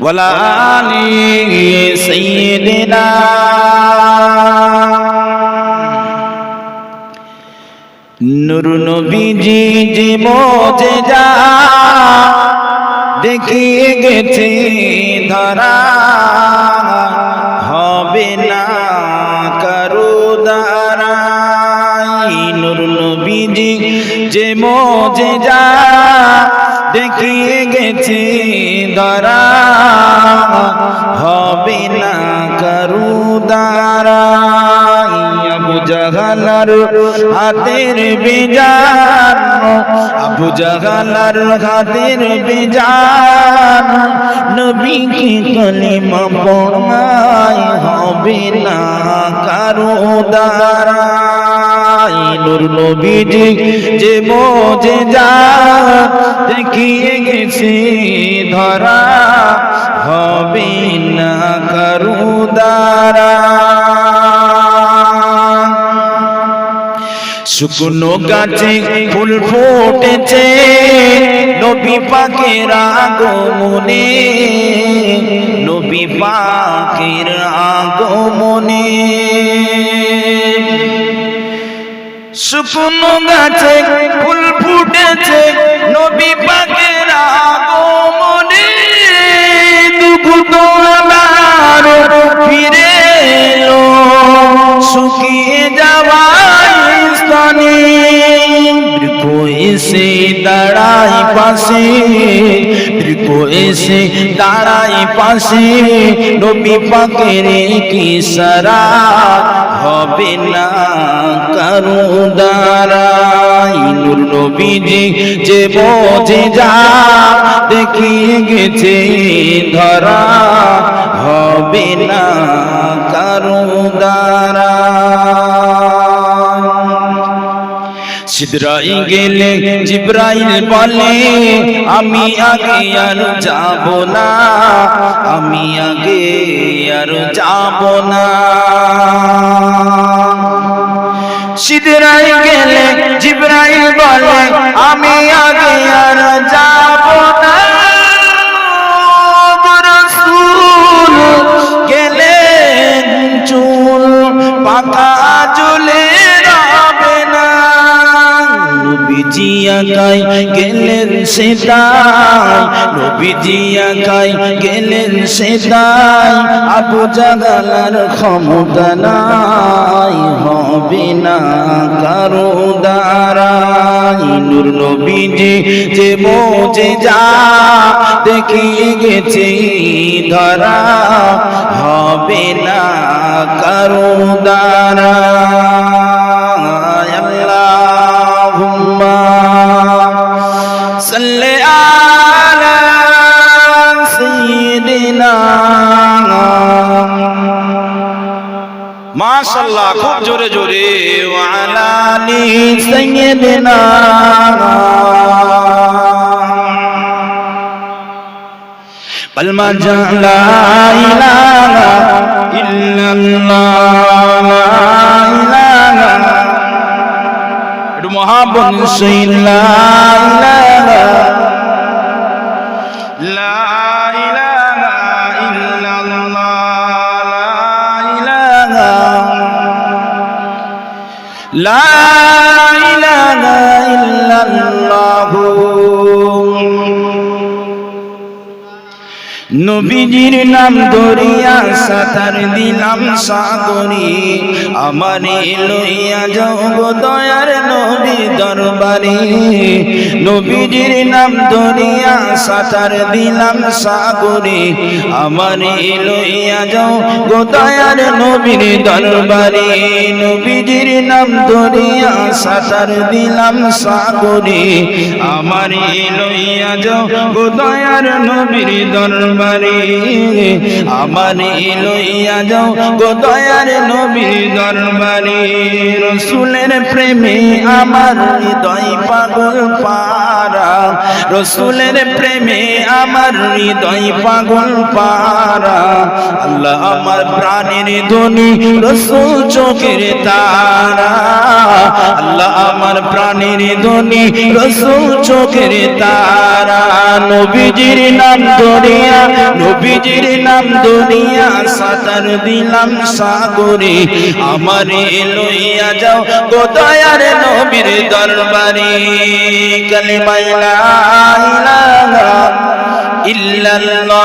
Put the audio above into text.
ওয়ালা আলি সাইয়্যিদিনা। নূর নবীজি যে মুজিজা দেখিয়ে গেছে ধরা, হবে না কারো দ্বারাই। নূর নবীজি যে মুজিজা দেখিয়ে গেছে ধরা, হবে না কারো দ্বারাই। আবু জাহালার হাতের বিজান, আবু জাহালার হাতের বিজান, নবীকে কলিমা পড়াই, হবে না কারো দ্বারাই। নূর নবীজি যে মুজিজা দেখিয়ে গেছে ধরা, হবে না কারো দ্বারা। শুকনো গাছে ফুল ফুটেছে নবী পাকের আগমনে, নবী পাকের আগমনে। শুকনো গাছে ফুল ফুটেছে নবী পাকের আগমনে, দুঃখ আবার ফিরে এলো শুকিয়ে যাওয়া স্থানে। বৃক্ষ এসে দাঁড়াই পাশে, বৃক্ষ এসে দাঁড়াই পাশে, নবী পাকের কি সারা, হবে না কারো দ্বারাই। নূর নবীজি যে মুজিজা দেখিয়ে গেছে ধরা, হবে না কারো দ্বারা। সিদরাই গেলে জিবরাইল বলে আমি আগে আর যাব না, আমি আগে আর যাব না। সিদরাই গেলে জিবরাইল বলে আমি আগে আর যাব না। রাসূল গেলে চুল পাকা চুলে রবে না, নবীজি একাই গেলেন সেটাই, নবীজি একাই গেলেন সেটাই। আবু জাহালার ক্ষমতা নাই, হবে না কারো দ্বারাই। নূর নবীজি যে মুজিজা দেখিয়ে গেছে ধরা, হবে না কারো দ্বারাই। আল্লাহুম্মা সাল্লি আলা সাইয়্যিদিনা। মাশাআল্লাহ, খুব জোরে জোরে। ওয়া আলা আলি সাইয়্যিদিনা। কালমা লা ইলাহা ইল্লাল্লাহ, লা ইলাহা, একটু মুহাব্বত সহিত লা ইলাহা, লা ইলাহা ইল্লাল্লাহ, লা ইলাহা ইল্লাল্লাহ। নবীজির নাম ধরিয়া সাঁতার দিলাম সাগরে, আমারে লইয়া যাও গো দয়ার নবী দরবারে। নবীজির নাম ধরিয়া সাঁতার দিলাম সাগরে, আমারে লইয়া যাও গো দয়ার নবীর দরবারে। নবীজির নাম ধরিয়া সাঁতার দিলাম সাগরে, আমারে লইয়া যাও গো দয়ার নবীর দরবারে। আমারে লইয়া যাও গো দয়ার নবীর দরবারে। রসুলের প্রেমে আমার হৃদয় পাগল পারা, রসুলের প্রেমে আমার হৃদয় পাগল পারা। আল্লাহ আমার প্রাণের ধ্বনি রসুল চোখের তারা, আল্লাহ আমার প্রাণের ধ্বনি রসুল চোখের তারা। নবীজির নাম ধরিয়া নবীজির নাম দুনিয়া সাতার দিলাম সাগরে আমারে লইয়া যাও গো দয়ার নবীর দরবারে কালিমা লা ইলাহা ইল্লাল্লাহ